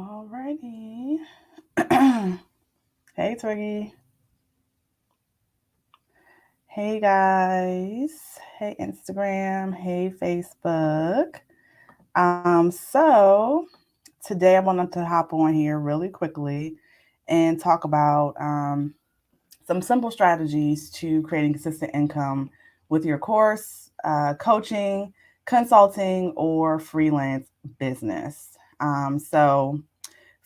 Alrighty. Hey, Twiggy. Hey, guys. Hey, Instagram. Hey, Facebook. So today I wanted to hop on here really quickly and talk about some simple strategies to creating consistent income with your course, coaching, consulting, or freelance business. So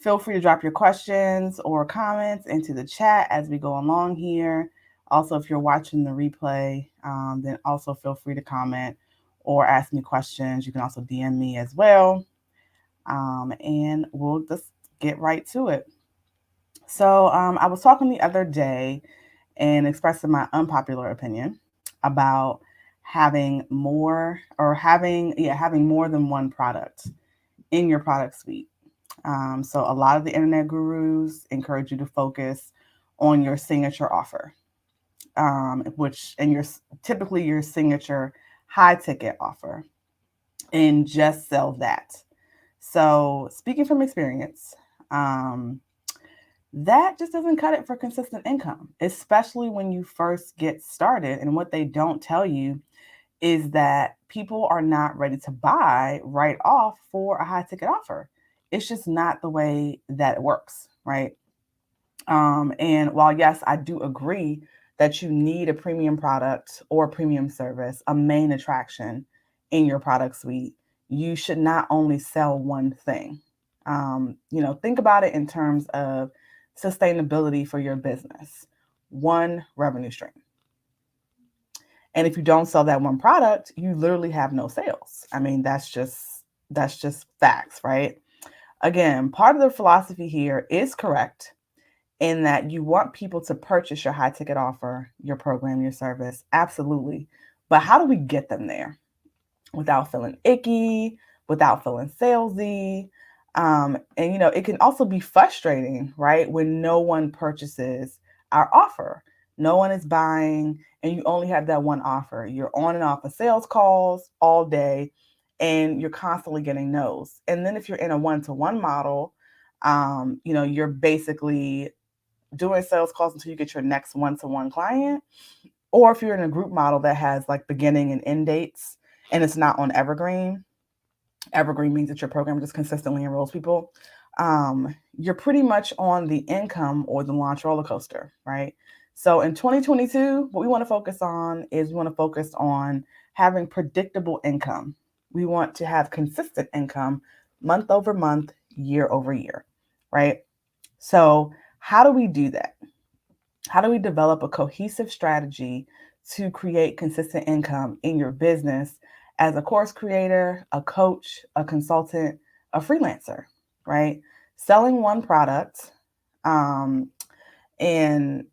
feel free to drop your questions or comments into the chat as we go along here. Also, if you're watching the replay, then also feel free to comment or ask me questions. You can also DM me as well. And we'll just get right to it. So, I was talking the other day and expressing my unpopular opinion about having more than one product in your product suite. So a lot of the internet gurus encourage you to focus on your signature offer, which and your typically your signature high ticket offer, and just sell that. So speaking from experience, um, that just doesn't cut it for consistent income, especially when you first get started. And what they don't tell you is that people are not ready to buy right off for a high ticket offer. It's just not the way that it works, right? And while, yes, I do agree that you need a premium product or premium service, a main attraction in your product suite, you should not only sell one thing. Think about it in terms of sustainability for your business, one revenue stream. And if you don't sell that one product, you literally have no sales. I mean, that's just facts, right? Again, part of the philosophy here is correct in that you want people to purchase your high ticket offer, your program, your service. Absolutely. But how do we get them there without feeling icky, without feeling salesy? And it can also be frustrating, right? When no one purchases our offer, no one is buying, and you only have that one offer. You're on and off of sales calls all day, and you're constantly getting no's. And then if you're in a one-to-one model, you're basically doing sales calls until you get your next one-to-one client. Or if you're in a group model that has like beginning and end dates and it's not on evergreen means that your program just consistently enrolls people. You're pretty much on the income or the launch roller coaster, right? So in 2022, what we want to focus on is we want to focus on having predictable income. We want to have consistent income month over month, year over year, right? So how do we do that? How do we develop a cohesive strategy to create consistent income in your business as a course creator, a coach, a consultant, a freelancer, right? Selling one product um, and,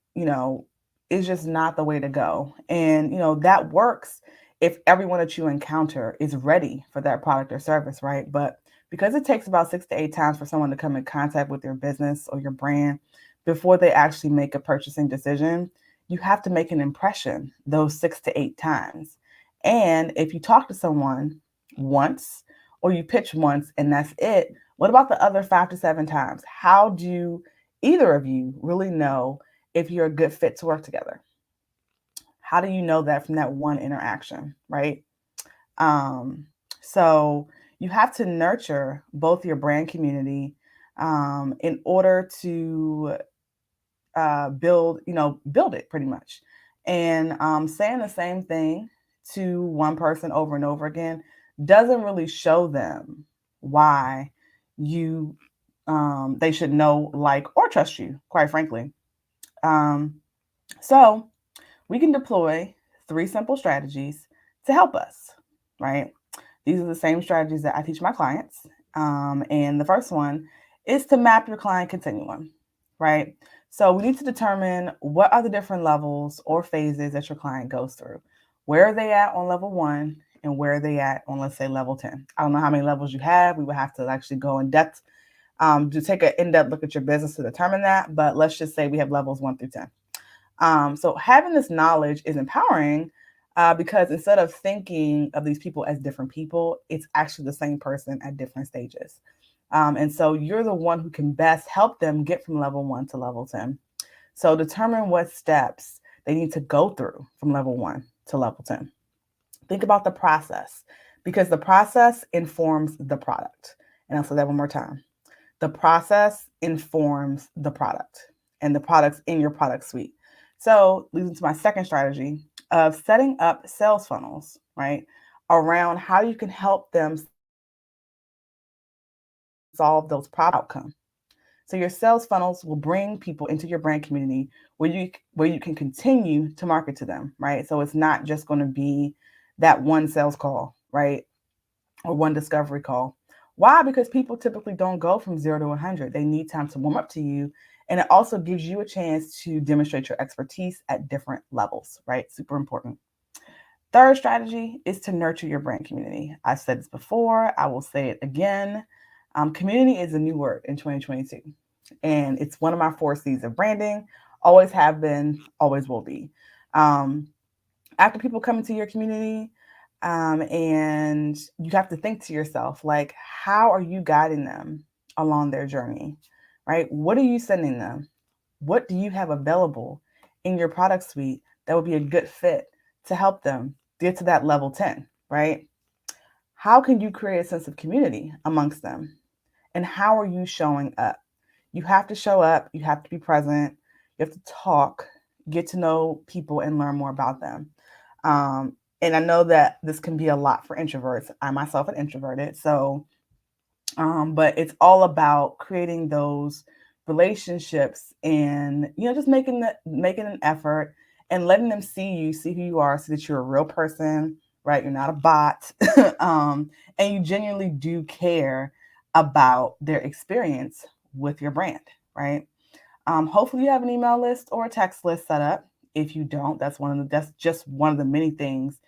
is just not the way to go. And, that works if everyone that you encounter is ready for that product or service, right? But because it takes about 6 to 8 times for someone to come in contact with your business or your brand before they actually make a purchasing decision, you have to make an impression those 6 to 8 times. And if you talk to someone once or you pitch once and that's it, what about the other 5 to 7 times? How do either of you really know if you're a good fit to work together? How do you know that from that one interaction, right? Um, so you have to nurture both your brand community in order to build it pretty much. And saying the same thing to one person over and over again doesn't really show them why you they should know, like, or trust you, quite frankly. Um, so we can deploy 3 simple strategies to help us, right? These are the same strategies that I teach my clients. And the first one is to map your client continuum, right? So we need to determine what are the different levels or phases that your client goes through. Where are they at on level 1 and where are they at on, let's say, level 10? I don't know how many levels you have. We would have to actually go in depth to take an in-depth look at your business to determine that. But let's just say we have levels 1 through 10. So having this knowledge is empowering because instead of thinking of these people as different people, it's actually the same person at different stages. And so you're the one who can best help them get from level 1 to level 10. So determine what steps they need to go through from level 1 to level 10. Think about the process, because the process informs the product. And I'll say that one more time. The process informs the product, and the products in your product suite. So leading to my second strategy of setting up sales funnels, right? Around how you can help them solve those problem outcomes. So your sales funnels will bring people into your brand community where you can continue to market to them, right? So it's not just going to be that one sales call, right? Or one discovery call. Why? Because people typically don't go from 0 to 100. They need time to warm up to you. And it also gives you a chance to demonstrate your expertise at different levels, right? Super important. Third strategy is to nurture your brand community. I've said this before, I will say it again. Community is a new word in 2022, and it's one of my 4 C's of branding. Always have been, always will be. After people come into your community, and you have to think to yourself, like, how are you guiding them along their journey, right? What are you sending them? What do you have available in your product suite that would be a good fit to help them get to that level 10, right? How can you create a sense of community amongst them? And how are you showing up? You have to show up, you have to be present, you have to talk, get to know people and learn more about them. And I know that this can be a lot for introverts. I myself am introverted. So, but it's all about creating those relationships and, just making an effort and letting them see who you are, so that you're a real person, right? You're not a bot. And you genuinely do care about their experience with your brand, right? Hopefully you have an email list or a text list set up. If you don't, that's just one of the many things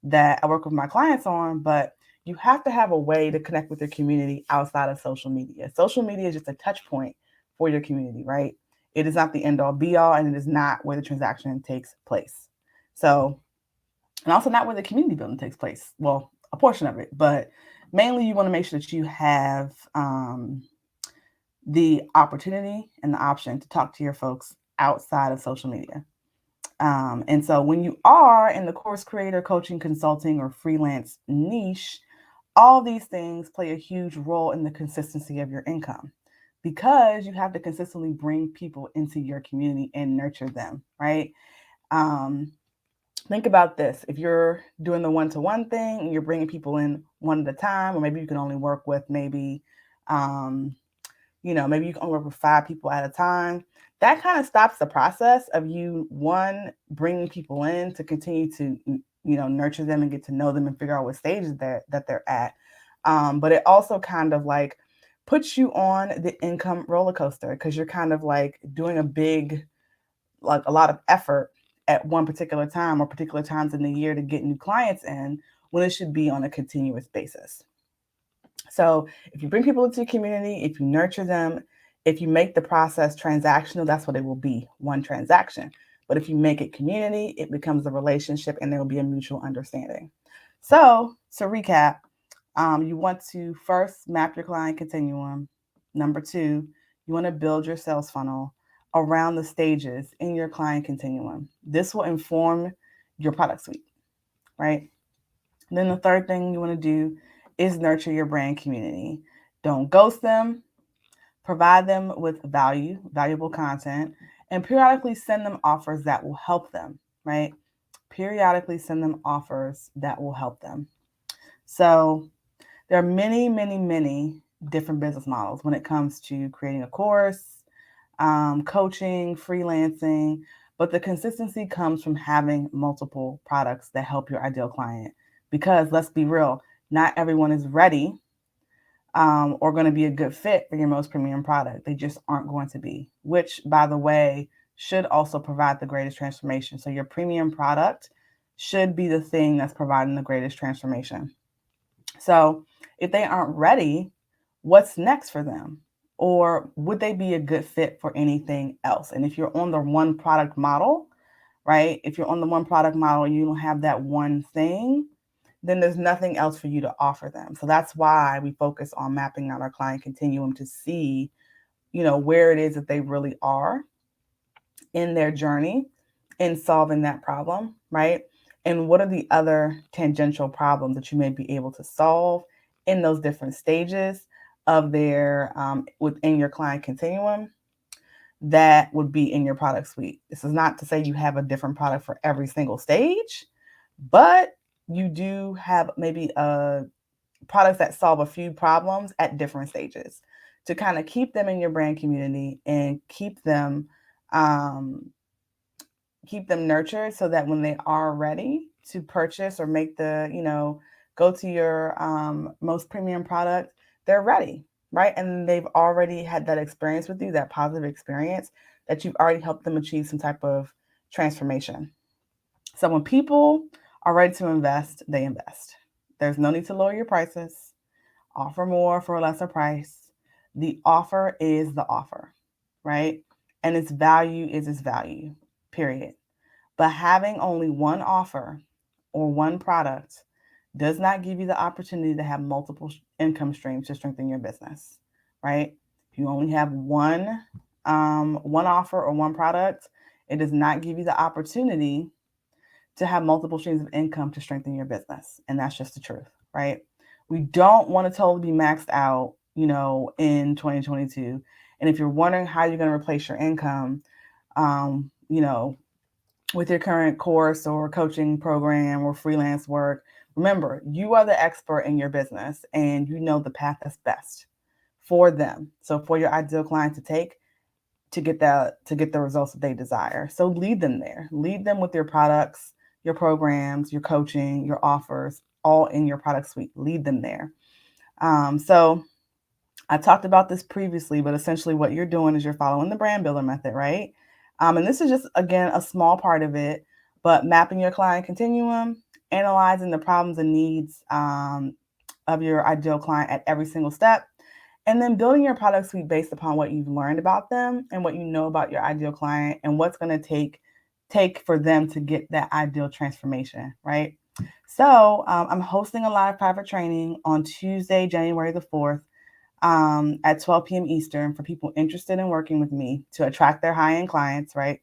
that I work with my clients on. But you have to have a way to connect with your community outside of social media. Social media is just a touch point for your community, right? It is not the end all be all, and it is not where the transaction takes place. So, and also not where the community building takes place. Well, a portion of it, but mainly you want to make sure that you have the opportunity and the option to talk to your folks outside of social media. And so when you are in the course creator, coaching, consulting, or freelance niche, all these things play a huge role in the consistency of your income, because you have to consistently bring people into your community and nurture them, right? Think about this. If you're doing the one-to-one thing and you're bringing people in one at a time, or maybe you can only work with maybe maybe you can only work with 5 people at a time. That kind of stops the process of you, one, bringing people in to continue to, nurture them and get to know them and figure out what stages that they're at. But it also kind of like puts you on the income roller coaster, because you're kind of like doing a lot of effort at one particular time or particular times in the year to get new clients in, when it should be on a continuous basis. So if you bring people into your community, if you nurture them, if you make the process transactional, that's what it will be, one transaction. But if you make it community, it becomes a relationship, and there will be a mutual understanding. So to recap, you want to first map your client continuum. Number 2, you want to build your sales funnel around the stages in your client continuum. This will inform your product suite, right? Then the third thing you want to do is nurture your brand community. Don't ghost them. Provide them with valuable content, and periodically send them offers that will help them, right? Periodically send them offers that will help them. So there are many, many, many different business models when it comes to creating a course, coaching, freelancing, but the consistency comes from having multiple products that help your ideal client. Because let's be real, not everyone is ready or going to be a good fit for your most premium product. They just aren't going to be, which, by the way, should also provide the greatest transformation. So your premium product should be the thing that's providing the greatest transformation. So if they aren't ready, what's next for them? Or would they be a good fit for anything else? And if you're on the one product model, right? If you're on the one product model and you don't have that one thing, then there's nothing else for you to offer them. So that's why we focus on mapping out our client continuum to see, where it is that they really are in their journey in solving that problem, right? And what are the other tangential problems that you may be able to solve in those different stages of their within your client continuum that would be in your product suite. This is not to say you have a different product for every single stage, but you do have maybe products that solve a few problems at different stages to kind of keep them in your brand community and keep them nurtured so that when they are ready to purchase or make go to your most premium product, they're ready, right? And they've already had that experience with you, that positive experience that you've already helped them achieve some type of transformation. So when people are ready to invest, they invest. There's no need to lower your prices, offer more for a lesser price. The offer is the offer, right? And its value is its value, period. But having only one offer or one product does not give you the opportunity to have multiple income streams to strengthen your business, right? If you only have one offer or one product, it does not give you the opportunity to have multiple streams of income to strengthen your business. And that's just the truth, right? We don't want to totally be maxed out, in 2022. And if you're wondering how you're going to replace your income, with your current course or coaching program or freelance work, remember, you are the expert in your business and you know the path that's best for them. So for your ideal client to take to get the results that they desire. So lead them there. Lead them with your products, your programs, your coaching, your offers, all in your product suite. Lead them there. So I talked about this previously, but essentially what you're doing is you're following the brand builder method, right? And this is just, again, a small part of it, but mapping your client continuum, analyzing the problems and needs of your ideal client at every single step, and then building your product suite based upon what you've learned about them and what you know about your ideal client and what's going to take for them to get that ideal transformation, right? So I'm hosting a live private training on Tuesday, January the 4th, at 12 p.m. Eastern for people interested in working with me to attract their high-end clients, right?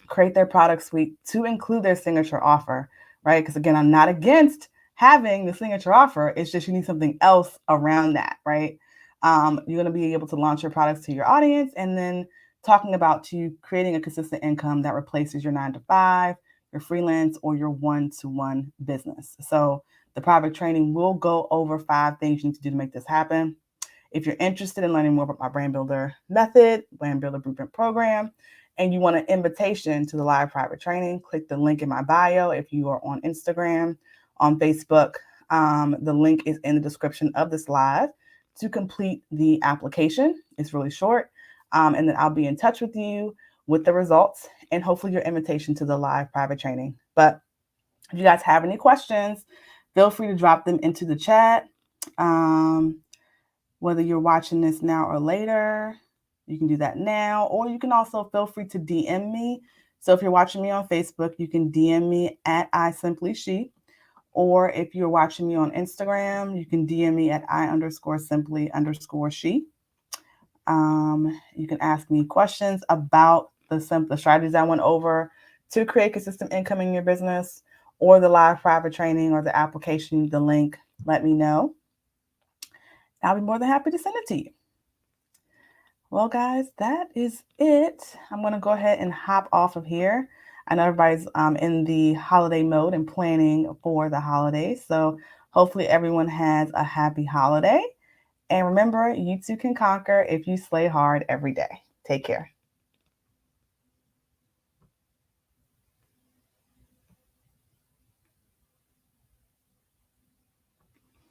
Create their product suite to include their signature offer, right? Because again, I'm not against having the signature offer. It's just you need something else around that, right? You're going to be able to launch your products to your audience and then talking about creating a consistent income that replaces your 9-to-5, your freelance, or your one-to-one business. So the private training will go over 5 things you need to do to make this happen. If you're interested in learning more about my brand builder method, brand builder blueprint program, and you want an invitation to the live private training, click the link in my bio. If you are on Instagram, on Facebook, the link is in the description of this live to complete the application. It's really short. And then I'll be in touch with you with the results and hopefully your invitation to the live private training. But if you guys have any questions, feel free to drop them into the chat. Whether you're watching this now or later, you can do that now, or you can also feel free to DM me. So if you're watching me on Facebook, you can DM me at iSimplyShe, or if you're watching me on Instagram, you can DM me at I_simply_she. You can ask me questions about the strategies I went over to create consistent income in your business, or the live private training, or the application, the link. Let me know. I'll be more than happy to send it to you. Well, guys, that is it. I'm going to go ahead and hop off of here. I know everybody's in the holiday mode and planning for the holidays. So hopefully everyone has a happy holiday. And remember, you too can conquer if you slay hard every day. Take care.